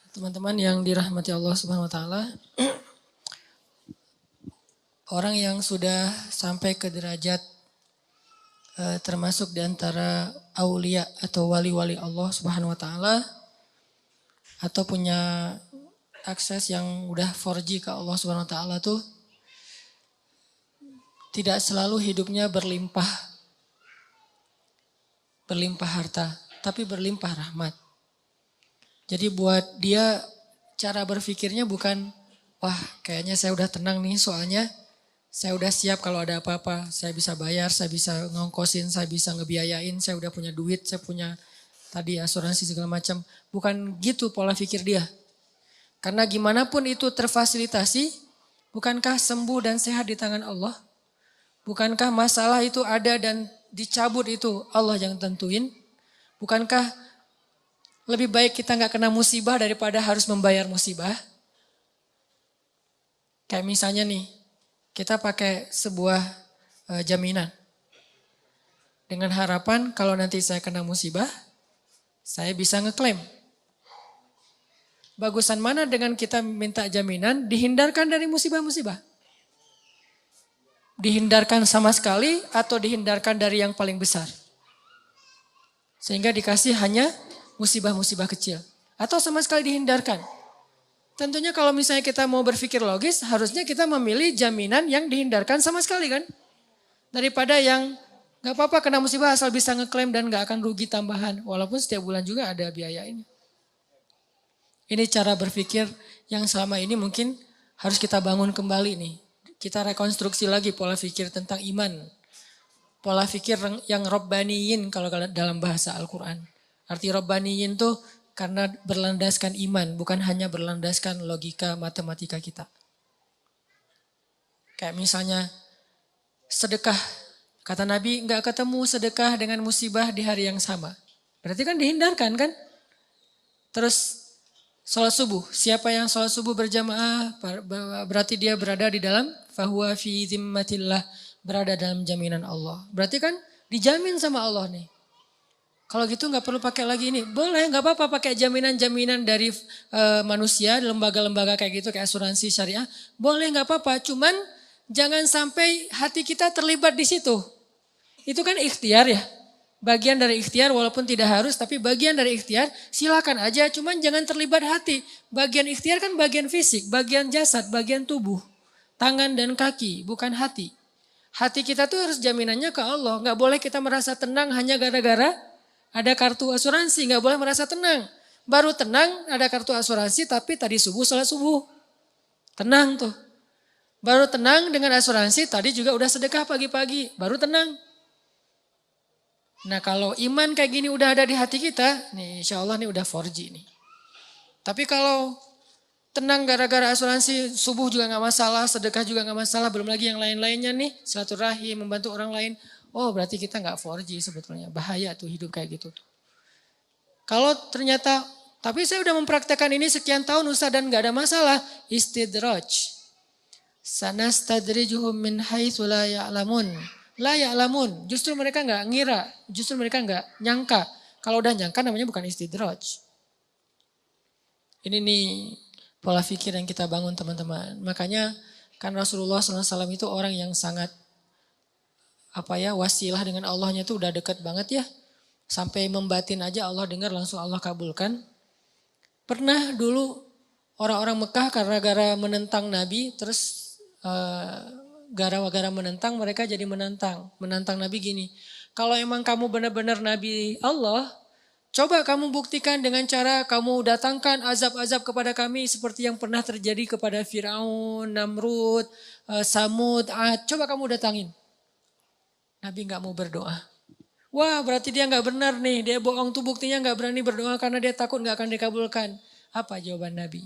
Teman-teman yang dirahmati Allah Subhanahu wa taala, orang yang sudah sampai ke derajat termasuk di antara aulia atau wali-wali Allah Subhanahu wa taala atau punya akses yang udah 4G ke Allah Subhanahu wa taala tuh tidak selalu hidupnya berlimpah harta, tapi berlimpah rahmat. Jadi buat dia cara berpikirnya bukan, wah kayaknya saya udah tenang nih soalnya saya udah siap kalau ada apa-apa. Saya bisa bayar, saya bisa ngongkosin, saya bisa ngebiayain, saya udah punya duit, saya punya tadi asuransi segala macam. Bukan gitu pola pikir dia. Karena gimana pun itu terfasilitasi, bukankah sembuh dan sehat di tangan Allah? Bukankah masalah itu ada dan dicabut itu Allah yang tentuin? Bukankah lebih baik kita nggak kena musibah daripada harus membayar musibah? Kayak misalnya nih, kita pakai sebuah jaminan. Dengan harapan kalau nanti saya kena musibah, saya bisa ngeklaim. Bagusan mana dengan kita minta jaminan dihindarkan dari musibah-musibah? Dihindarkan sama sekali atau dihindarkan dari yang paling besar? Sehingga dikasih hanya musibah-musibah kecil. Atau sama sekali dihindarkan. Tentunya kalau misalnya kita mau berpikir logis, harusnya kita memilih jaminan yang dihindarkan sama sekali kan. Daripada yang gak apa-apa kena musibah asal bisa ngeklaim dan gak akan rugi tambahan. Walaupun setiap bulan juga ada biaya ini. Ini cara berpikir yang selama ini mungkin harus kita bangun kembali nih. Kita rekonstruksi lagi pola pikir tentang iman. Pola pikir yang robbaniyin kalau dalam bahasa Al-Quran. Arti robbaniyin tuh karena berlandaskan iman, bukan hanya berlandaskan logika matematika kita. Kayak misalnya sedekah. Kata Nabi nggak ketemu sedekah dengan musibah di hari yang sama. Berarti kan dihindarkan kan? Terus sholat subuh. Siapa yang sholat subuh berjamaah berarti dia berada di dalam fahuwa fi zimmatillah. Berada dalam jaminan Allah. Berarti kan dijamin sama Allah nih. Kalau gitu nggak perlu pakai lagi ini. Boleh, nggak apa-apa pakai jaminan-jaminan dari manusia, lembaga-lembaga kayak gitu, kayak asuransi syariah. Boleh, nggak apa-apa. Cuman jangan sampai hati kita terlibat di situ. Itu kan ikhtiar ya. Bagian dari ikhtiar walaupun tidak harus, tapi bagian dari ikhtiar silakan aja. Cuman jangan terlibat hati. Bagian ikhtiar kan bagian fisik, bagian jasad, bagian tubuh. Tangan dan kaki, bukan hati. Hati kita tuh harus jaminannya ke Allah. Nggak boleh kita merasa tenang hanya gara-gara ada kartu asuransi, nggak boleh merasa tenang. Baru tenang ada kartu asuransi tapi tadi subuh sholat subuh. Tenang tuh. Baru tenang dengan asuransi tadi juga udah sedekah pagi-pagi. Baru tenang. Nah kalau iman kayak gini udah ada di hati kita, nih insya Allah nih udah 4G nih. Tapi kalau tenang gara-gara asuransi subuh juga gak masalah, sedekah juga gak masalah. Belum lagi yang lain-lainnya nih, silaturahim, membantu orang lain. Oh berarti kita gak 4G sebetulnya. Bahaya tuh hidup kayak gitu tuh. Kalau ternyata, tapi saya udah mempraktekkan ini sekian tahun Ustaz dan gak ada masalah. Istidraj. Sanastadrijuhum min haitsu la ya'lamun. La ya'lamun. Justru mereka gak ngira. Justru mereka gak nyangka. Kalau udah nyangka namanya bukan istidraj. Ini nih pola pikir yang kita bangun teman-teman. Makanya kan Rasulullah SAW itu orang yang sangat wasilah dengan Allahnya tuh udah dekat banget ya. Sampai membatin aja Allah dengar langsung Allah kabulkan. Pernah dulu orang-orang Mekah gara-gara menentang Nabi terus gara-gara menentang mereka jadi menantang. Menantang Nabi gini, kalau emang kamu benar-benar Nabi Allah, coba kamu buktikan dengan cara kamu datangkan azab-azab kepada kami seperti yang pernah terjadi kepada Firaun, Namrud, Samud, Ad. Coba kamu datangin. Nabi gak mau berdoa. Wah berarti dia gak benar nih. Dia bohong tuh buktinya gak berani berdoa karena dia takut gak akan dikabulkan. Apa jawaban Nabi?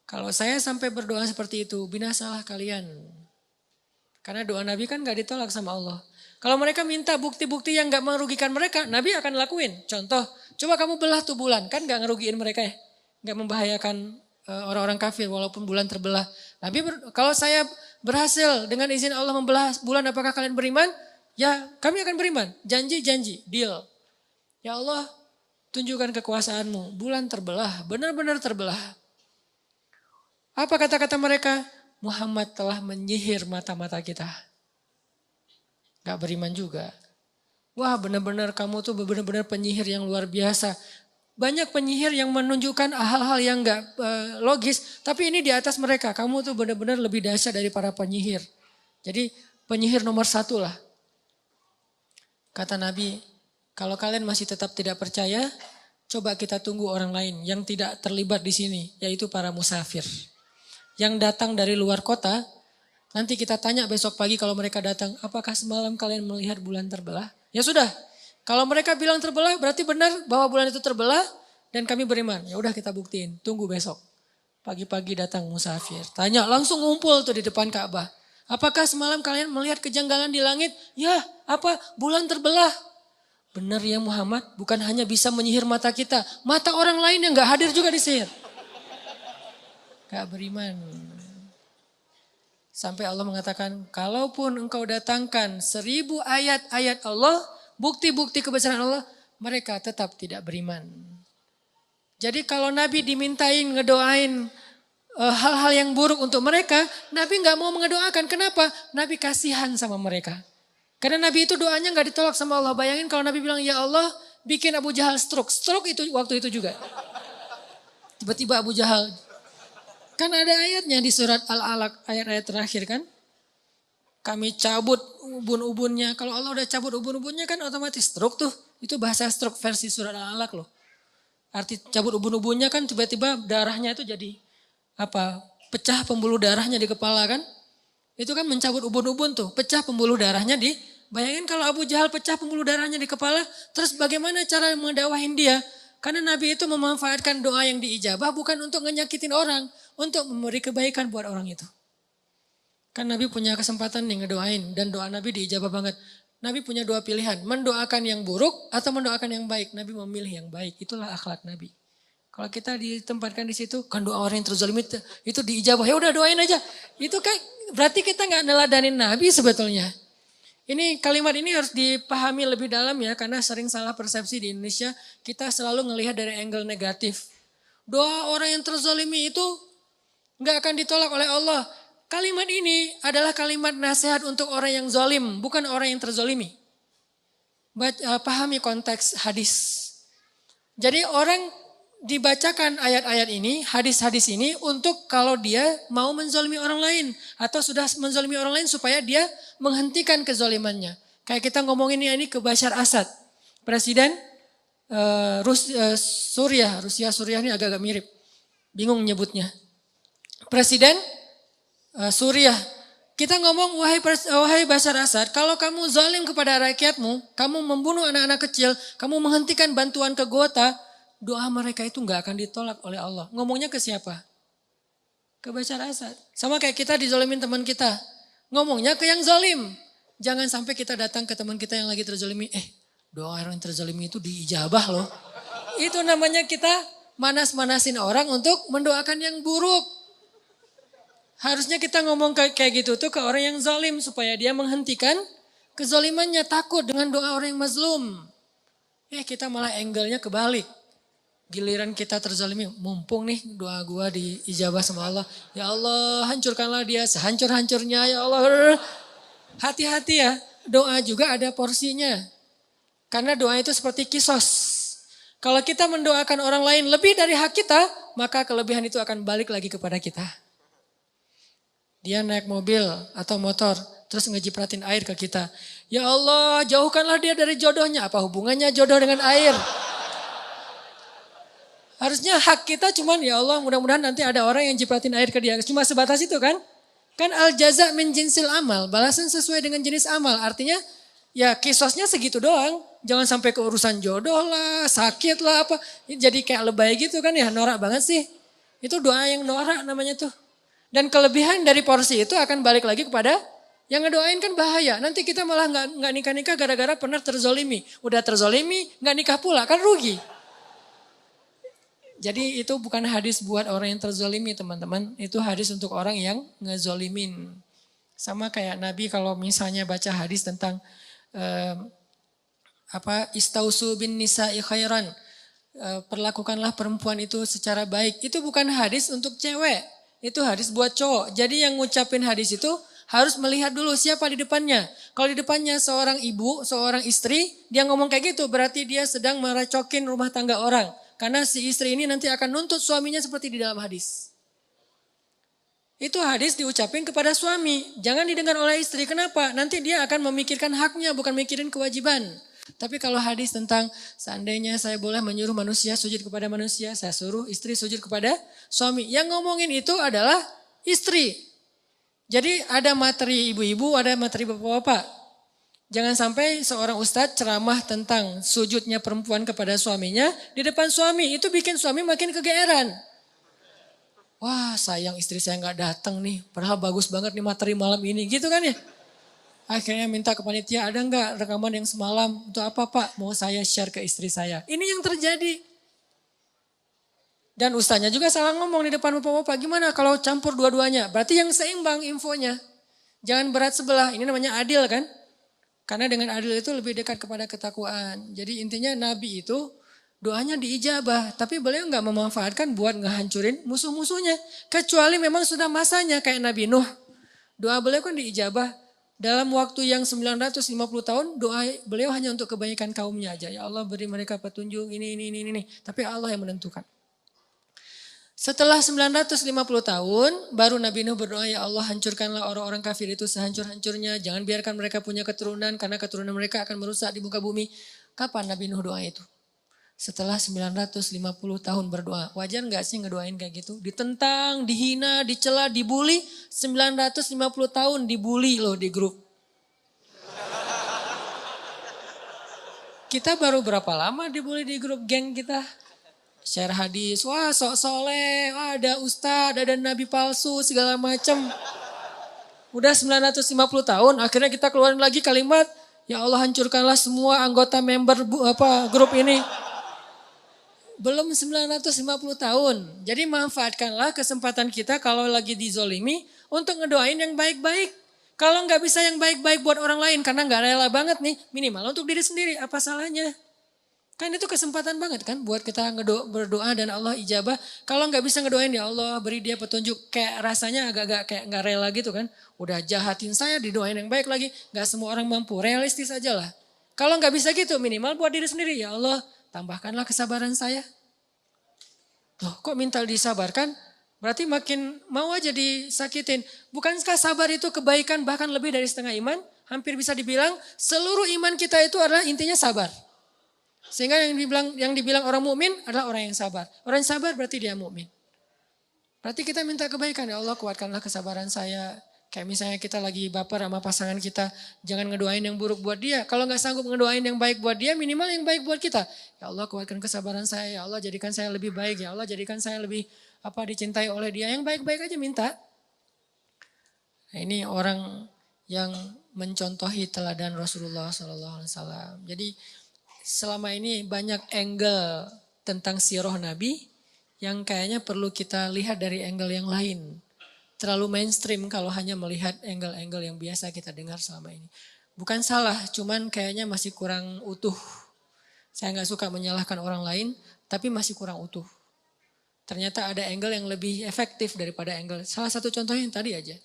Kalau saya sampai berdoa seperti itu, binasalah kalian. Karena doa Nabi kan gak ditolak sama Allah. Kalau mereka minta bukti-bukti yang gak merugikan mereka, Nabi akan lakuin. Contoh, coba kamu belah tuh bulan. Kan gak ngerugiin mereka ya. Gak membahayakan orang-orang kafir walaupun bulan terbelah. Nabi kalau saya berhasil dengan izin Allah membelah bulan, apakah kalian beriman? Ya kami akan beriman. Janji-janji, deal. Ya Allah Tunjukkan kekuasaanmu. Bulan terbelah, benar-benar terbelah. Apa kata-kata mereka? Muhammad telah menyihir mata-mata kita. Gak beriman juga. Wah, benar-benar kamu tuh benar-benar penyihir yang luar biasa. Banyak penyihir yang menunjukkan hal-hal yang gak logis. Tapi ini di atas mereka. Kamu tuh benar-benar lebih dahsyat dari para penyihir. Jadi penyihir nomor 1 lah. Kata Nabi, kalau kalian masih tetap tidak percaya, coba kita tunggu orang lain yang tidak terlibat di sini. Yaitu para musafir. Yang datang dari luar kota. Nanti kita tanya besok pagi kalau mereka datang. Apakah semalam kalian melihat bulan terbelah? Ya sudah, kalau mereka bilang terbelah berarti benar bahwa bulan itu terbelah dan kami beriman. Ya udah kita buktiin, tunggu besok. Pagi-pagi datang musafir, tanya langsung ngumpul tuh di depan Ka'bah. Apakah semalam kalian melihat kejanggalan di langit? Ya, apa? Bulan terbelah. Benar ya Muhammad, bukan hanya bisa menyihir mata kita, mata orang lain yang gak hadir juga disihir. Gak beriman. Sampai Allah mengatakan, kalaupun engkau datangkan 1000 ayat-ayat Allah, bukti-bukti kebesaran Allah, mereka tetap tidak beriman. Jadi kalau Nabi dimintain ngedoain hal-hal yang buruk untuk mereka, Nabi gak mau mengedoakan. Kenapa? Nabi kasihan sama mereka. Karena Nabi itu doanya gak ditolak sama Allah. Bayangin kalau Nabi bilang, ya Allah bikin Abu Jahal stroke. Stroke itu waktu itu juga. Tiba-tiba Abu Jahal. Kan ada ayatnya di surat Al-Alaq, ayat-ayat terakhir kan. Kami cabut ubun-ubunnya. Kalau Allah udah cabut ubun-ubunnya kan otomatis stroke tuh. Itu bahasa stroke versi surat Al-Alaq loh. Arti cabut ubun-ubunnya kan tiba-tiba darahnya itu jadi apa? Pecah pembuluh darahnya di kepala kan. Itu kan mencabut ubun-ubun tuh. Pecah pembuluh darahnya di. Bayangin kalau Abu Jahal pecah pembuluh darahnya di kepala. Terus bagaimana cara mendakwahin dia? Karena Nabi itu memanfaatkan doa yang diijabah bukan untuk ngenyakitin orang. Untuk memberi kebaikan buat orang itu. Kan Nabi punya kesempatan nih ngedoain. Dan doa Nabi diijabah banget. Nabi punya 2 pilihan. Mendoakan yang buruk atau mendoakan yang baik. Nabi memilih yang baik. Itulah akhlak Nabi. Kalau kita ditempatkan di situ. Kan doa orang yang terzalim itu diijabah. Ya udah doain aja. Itu kan berarti kita gak neladanin Nabi sebetulnya. Ini kalimat ini harus dipahami lebih dalam ya. Karena sering salah persepsi di Indonesia. Kita selalu ngelihat dari angle negatif. Doa orang yang terzalimi itu gak akan ditolak oleh Allah. Kalimat ini adalah kalimat nasihat untuk orang yang zalim, bukan orang yang terzalimi. Pahami konteks hadis. Jadi orang dibacakan ayat-ayat ini, hadis-hadis ini untuk kalau dia mau menzalimi orang lain. Atau sudah menzalimi orang lain supaya dia menghentikan kezalimannya. Kayak kita ngomongin ini ke Bashar Assad. Presiden Rusia ini agak-agak mirip. Bingung nyebutnya. Presiden Suriah. Kita ngomong wahai Bashar Assad, kalau kamu zalim kepada rakyatmu, kamu membunuh anak-anak kecil, kamu menghentikan bantuan ke Gota, doa mereka itu gak akan ditolak oleh Allah. Ngomongnya ke siapa? Ke Bashar Assad. Sama kayak kita dizalimin teman kita. Ngomongnya ke yang zalim. Jangan sampai kita datang ke teman kita yang lagi terzalimi. Doa orang yang terzalimi itu diijabah loh. Itu namanya kita manas-manasin orang untuk mendoakan yang buruk. Harusnya kita ngomong kayak gitu tuh ke orang yang zalim supaya dia menghentikan kezalimannya, takut dengan doa orang yang mazlum. Kita malah angle-nya kebalik. Giliran kita terzalimi, mumpung nih doa gua diijabah sama Allah. Ya Allah, hancurkanlah dia sehancur-hancurnya ya Allah. Hati-hati ya, doa juga ada porsinya. Karena doa itu seperti kisos. Kalau kita mendoakan orang lain lebih dari hak kita, maka kelebihan itu akan balik lagi kepada kita. Dia naik mobil atau motor, terus ngejipratin air ke kita. Ya Allah, jauhkanlah dia dari jodohnya. Apa hubungannya jodoh dengan air? Harusnya hak kita cuman ya Allah mudah-mudahan nanti ada orang yang jipratin air ke dia. Cuma sebatas itu kan? Kan al jaza min jinsil amal. Balasan sesuai dengan jenis amal. Artinya ya kisosnya segitu doang. Jangan sampai ke urusan jodoh lah, sakit lah apa. Jadi kayak lebay gitu kan ya, norak banget sih. Itu doa yang norak namanya tuh. Dan kelebihan dari porsi itu akan balik lagi kepada yang ngedoain kan bahaya. Nanti kita malah nggak nikah-nikah gara-gara pernah terzolimi. Udah terzolimi nggak nikah pula kan rugi. Jadi itu bukan hadis buat orang yang terzolimi teman-teman. Itu hadis untuk orang yang ngezolimin. Sama kayak Nabi kalau misalnya baca hadis tentang istausu bin nisa'i khairan. perlakukanlah perempuan itu secara baik. Itu bukan hadis untuk cewek, itu hadis buat cowok. Jadi yang ngucapin hadis itu harus melihat dulu siapa di depannya. Kalau di depannya seorang ibu, seorang istri, dia ngomong kayak gitu berarti dia sedang merecokin rumah tangga orang. Karena si istri ini nanti akan nuntut suaminya seperti di dalam hadis. Itu hadis diucapin kepada suami, jangan didengar oleh istri. Kenapa? Nanti dia akan memikirkan haknya, bukan mikirin kewajiban. Tapi kalau hadis tentang seandainya saya boleh menyuruh manusia sujud kepada manusia, saya suruh istri sujud kepada suami. Yang ngomongin itu adalah istri. Jadi ada materi ibu-ibu, ada materi bapak-bapak. Jangan sampai seorang ustadz ceramah tentang sujudnya perempuan kepada suaminya di depan suami. Itu bikin suami makin kegeeran. Wah sayang istri saya gak datang nih, padahal bagus banget nih materi malam ini, gitu kan ya. Akhirnya minta ke panitia, ada gak rekaman yang semalam, untuk apa Pak? Mau saya share ke istri saya. Ini yang terjadi. Dan ustaznya juga salah ngomong di depan bapak-bapak, gimana kalau campur dua-duanya? Berarti yang seimbang infonya. Jangan berat sebelah, ini namanya adil kan. Karena dengan adil itu lebih dekat kepada ketakwaan. Jadi intinya Nabi itu doanya diijabah, tapi beliau nggak memanfaatkan buat ngehancurin musuh-musuhnya. Kecuali memang sudah masanya kayak Nabi Nuh. Doa beliau kan diijabah dalam waktu yang 950 tahun, doa beliau hanya untuk kebaikan kaumnya aja. Ya Allah beri mereka petunjuk ini. Tapi Allah yang menentukan. Setelah 950 tahun, baru Nabi Nuh berdoa, ya Allah hancurkanlah orang-orang kafir itu sehancur-hancurnya. Jangan biarkan mereka punya keturunan, karena keturunan mereka akan merusak di muka bumi. Kapan Nabi Nuh doa itu? Setelah 950 tahun berdoa. Wajar gak sih ngedoain kayak gitu? Ditentang, dihina, dicela, dibully. 950 tahun dibully loh di grup. Kita baru berapa lama dibully di grup geng kita? Share hadis, wah sok soleh, wah ada ustadz, ada nabi palsu, segala macam. Udah 950 tahun, akhirnya kita keluarin lagi kalimat, ya Allah hancurkanlah semua anggota member grup ini. Belum 950 tahun. Jadi manfaatkanlah kesempatan kita kalau lagi dizolimi untuk ngedoain yang baik-baik. Kalau nggak bisa yang baik-baik buat orang lain karena nggak rela banget nih, minimal untuk diri sendiri, apa salahnya? Kan itu kesempatan banget kan buat kita berdoa dan Allah ijabah. Kalau nggak bisa ngedoain ya Allah beri dia petunjuk, kayak rasanya agak-agak kayak nggak rela gitu kan. Udah jahatin saya didoain yang baik lagi, nggak semua orang mampu, realistis aja lah. Kalau nggak bisa gitu minimal buat diri sendiri, ya Allah tambahkanlah kesabaran saya. Loh kok minta disabarkan? Berarti makin mau aja disakitin. Bukankah sabar itu kebaikan bahkan lebih dari setengah iman? Hampir bisa dibilang seluruh iman kita itu adalah intinya sabar. Sehingga yang dibilang orang mukmin adalah orang yang sabar. Orang yang sabar berarti dia mukmin. Berarti kita minta kebaikan, ya Allah kuatkanlah kesabaran saya. Kayak misalnya kita lagi baper sama pasangan kita, jangan ngedoain yang buruk buat dia. Kalau nggak sanggup ngedoain yang baik buat dia, minimal yang baik buat kita. Ya Allah kuatkan kesabaran saya, ya Allah jadikan saya lebih baik, ya Allah jadikan saya lebih dicintai oleh dia. Yang baik-baik aja minta. Nah, ini orang yang mencontohi teladan Rasulullah SAW. Jadi selama ini banyak angle tentang sirah Nabi yang kayaknya perlu kita lihat dari angle yang lain. Terlalu mainstream kalau hanya melihat angle-angle yang biasa kita dengar selama ini. Bukan salah, cuman kayaknya masih kurang utuh. Saya nggak suka menyalahkan orang lain, tapi masih kurang utuh. Ternyata ada angle yang lebih efektif daripada angle. Salah satu contohnya yang tadi aja.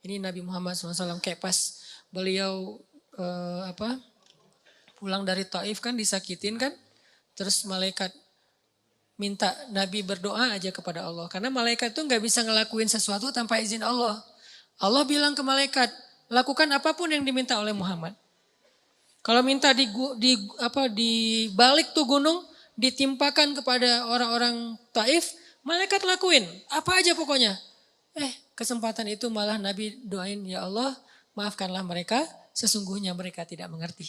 Ini Nabi Muhammad SAW kayak pas beliau pulang dari Taif kan disakitin kan. Terus malaikat minta Nabi berdoa aja kepada Allah. Karena malaikat tuh gak bisa ngelakuin sesuatu tanpa izin Allah. Allah bilang ke malaikat, lakukan apapun yang diminta oleh Muhammad. Kalau minta di balik tuh gunung, ditimpakan kepada orang-orang Taif, malaikat lakuin. Apa aja pokoknya. Kesempatan itu malah Nabi doain, ya Allah maafkanlah mereka, sesungguhnya mereka tidak mengerti.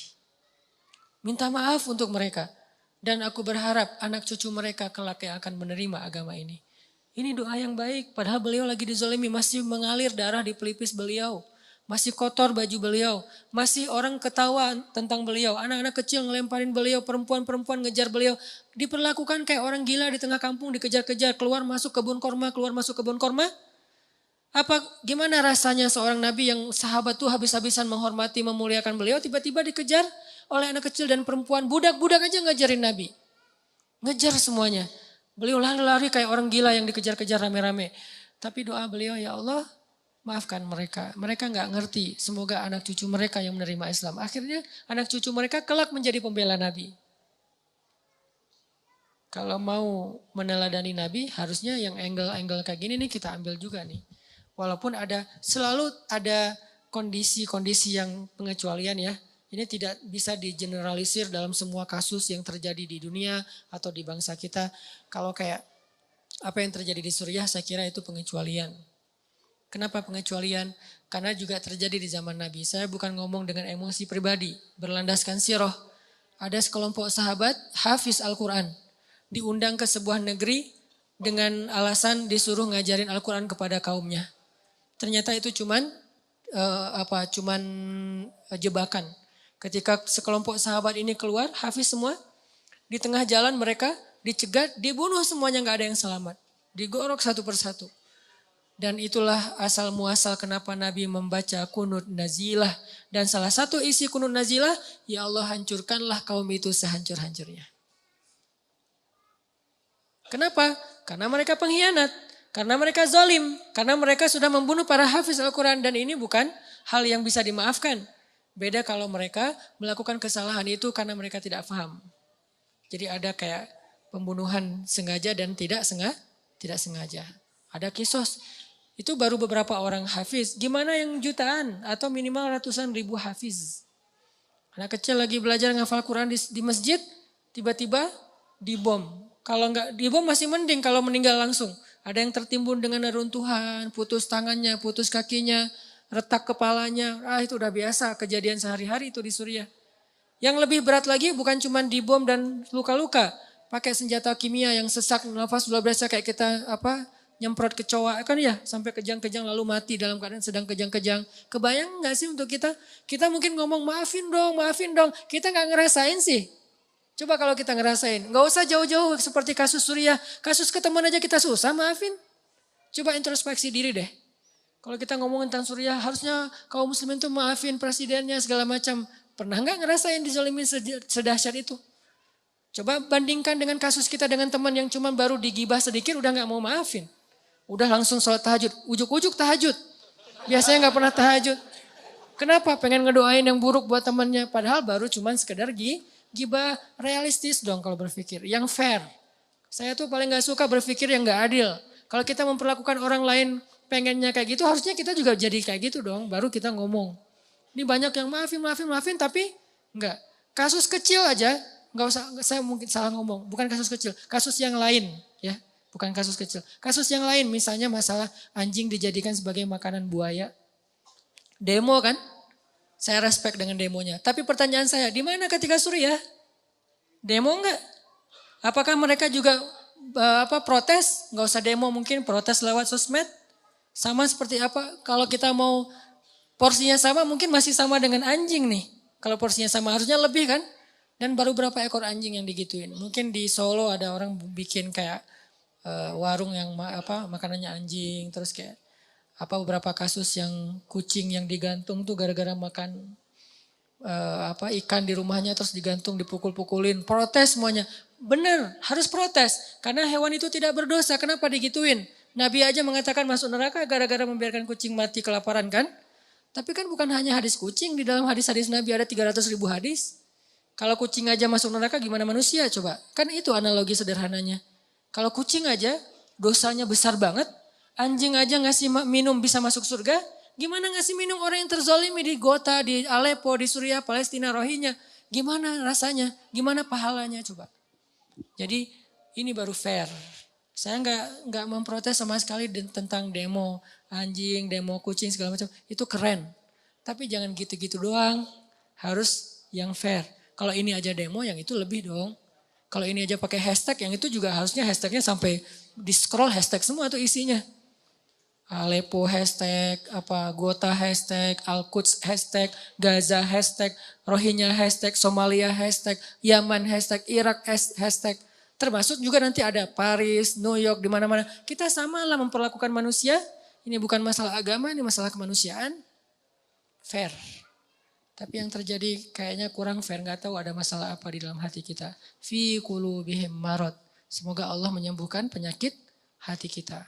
Minta maaf untuk mereka. Dan aku berharap anak cucu mereka kelak yang akan menerima agama ini. Ini doa yang baik. Padahal beliau lagi dizalimi, masih mengalir darah di pelipis beliau. Masih kotor baju beliau. Masih orang ketawa tentang beliau. Anak-anak kecil ngelemparin beliau, perempuan-perempuan ngejar beliau. Diperlakukan kayak orang gila di tengah kampung, dikejar-kejar. Keluar masuk kebun korma, keluar masuk kebun korma. Gimana rasanya seorang nabi yang sahabat tuh habis-habisan menghormati, memuliakan beliau, tiba-tiba dikejar oleh anak kecil dan perempuan, budak-budak aja ngajarin Nabi. Ngejar semuanya. Beliau lari-lari kayak orang gila yang dikejar-kejar rame-rame. Tapi doa beliau, ya Allah maafkan mereka. Mereka nggak ngerti. Semoga anak cucu mereka yang menerima Islam. Akhirnya anak cucu mereka kelak menjadi pembela Nabi. Kalau mau meneladani Nabi, harusnya yang angle-angle kayak gini nih kita ambil juga nih. Walaupun selalu ada kondisi-kondisi yang pengecualian ya. Ini tidak bisa digeneralisir dalam semua kasus yang terjadi di dunia atau di bangsa kita. Kalau kayak apa yang terjadi di Suriah, saya kira itu pengecualian. Kenapa pengecualian? Karena juga terjadi di zaman Nabi. Saya bukan ngomong dengan emosi pribadi, berlandaskan sirah. Ada sekelompok sahabat hafiz Al-Quran. Diundang ke sebuah negeri dengan alasan disuruh ngajarin Al-Quran kepada kaumnya. Ternyata itu cuman jebakan. Ketika sekelompok sahabat ini keluar, hafiz semua, di tengah jalan mereka dicegat, dibunuh semuanya, gak ada yang selamat. Digorok satu persatu. Dan itulah asal muasal kenapa Nabi membaca kunut nazilah. Dan salah satu isi kunut nazilah, ya Allah hancurkanlah kaum itu sehancur-hancurnya. Kenapa? Karena mereka pengkhianat. Karena mereka zalim. Karena mereka sudah membunuh para hafiz Al-Quran. Dan ini bukan hal yang bisa dimaafkan. Beda kalau mereka melakukan kesalahan itu karena mereka tidak paham. Jadi ada kayak pembunuhan sengaja dan tidak sengaja. Ada kisos. Itu baru beberapa orang hafiz. Gimana yang jutaan atau minimal ratusan ribu hafiz. Anak kecil lagi belajar ngafal Quran di masjid, tiba-tiba dibom. Kalau enggak dibom masih mending, kalau meninggal langsung. Ada yang tertimbun dengan reruntuhan, putus tangannya, putus kakinya, retak kepalanya. Itu udah biasa kejadian sehari-hari itu di Suriah. Yang lebih berat lagi bukan cuma dibom dan luka-luka. Pakai senjata kimia yang sesak nafas luar biasa kayak kita nyemprot kecoa kan ya. Sampai kejang-kejang lalu mati dalam keadaan sedang kejang-kejang. Kebayang gak sih untuk kita? Kita mungkin ngomong maafin dong. Kita gak ngerasain sih. Coba kalau kita ngerasain. Gak usah jauh-jauh seperti kasus Suriah. Kasus ketemuan aja kita susah maafin. Coba introspeksi diri deh. Kalau kita ngomongin tentang Suriah, harusnya kaum muslimin tuh maafin presidennya segala macam. Pernah nggak ngerasain dizalimin sedahsyat itu? Coba bandingkan dengan kasus kita dengan teman yang cuma baru digibah sedikit udah nggak mau maafin. Udah langsung sholat tahajud, ujuk-ujuk tahajud. Biasanya nggak pernah tahajud. Kenapa? Pengen ngedoain yang buruk buat temannya. Padahal baru cuma sekedar gibah. Realistis dong kalau berpikir, yang fair. Saya tuh paling nggak suka berpikir yang nggak adil. Kalau kita memperlakukan orang lain pengennya kayak gitu, harusnya kita juga jadi kayak gitu dong. Baru kita ngomong. Ini banyak yang maafin, tapi enggak. Kasus kecil aja, enggak usah, saya mungkin salah ngomong. Bukan kasus kecil, kasus yang lain ya. Bukan kasus kecil. Kasus yang lain misalnya masalah anjing dijadikan sebagai makanan buaya. Demo kan? Saya respect dengan demonya. Tapi pertanyaan saya, di mana ketika Suriah? Demo enggak? Apakah mereka juga protes? Enggak usah demo, mungkin protes lewat sosmed. Sama seperti apa? Kalau kita mau porsinya sama mungkin masih sama dengan anjing nih. Kalau porsinya sama harusnya lebih kan? Dan baru berapa ekor anjing yang digituin. Mungkin di Solo ada orang bikin kayak warung yang makanannya anjing. Terus kayak beberapa kasus yang kucing yang digantung tuh gara-gara makan ikan di rumahnya terus digantung dipukul-pukulin. Protes semuanya. Benar harus protes. Karena hewan itu tidak berdosa. Kenapa digituin? Nabi aja mengatakan masuk neraka gara-gara membiarkan kucing mati kelaparan kan. Tapi kan bukan hanya hadis kucing. Di dalam hadis-hadis Nabi ada 300.000 hadis. Kalau kucing aja masuk neraka gimana manusia coba. Kan itu analogi sederhananya. Kalau kucing aja dosanya besar banget. Anjing aja ngasih minum bisa masuk surga. Gimana ngasih minum orang yang terzolimi di Gota, di Aleppo, di Suriah, Palestina, Rohingya. Gimana rasanya? Gimana pahalanya coba. Jadi ini baru fair. Saya nggak memprotes sama sekali tentang demo anjing, demo kucing segala macam. Itu keren. Tapi jangan gitu-gitu doang. Harus yang fair. Kalau ini aja demo, yang itu lebih dong. Kalau ini aja pakai hashtag, yang itu juga harusnya hashtagnya sampai di scroll hashtag semua tuh isinya. Aleppo hashtag, Gota hashtag, Al-Quds hashtag, Gaza hashtag, Rohingya hashtag, Somalia hashtag, Yaman hashtag, Irak hashtag. Termasuk juga nanti ada Paris, New York, di mana-mana. Kita samalah memperlakukan manusia. Ini bukan masalah agama, ini masalah kemanusiaan. Fair. Tapi yang terjadi kayaknya kurang fair, nggak tahu ada masalah apa di dalam hati kita. Fi qulubihim marad. Semoga Allah menyembuhkan penyakit hati kita.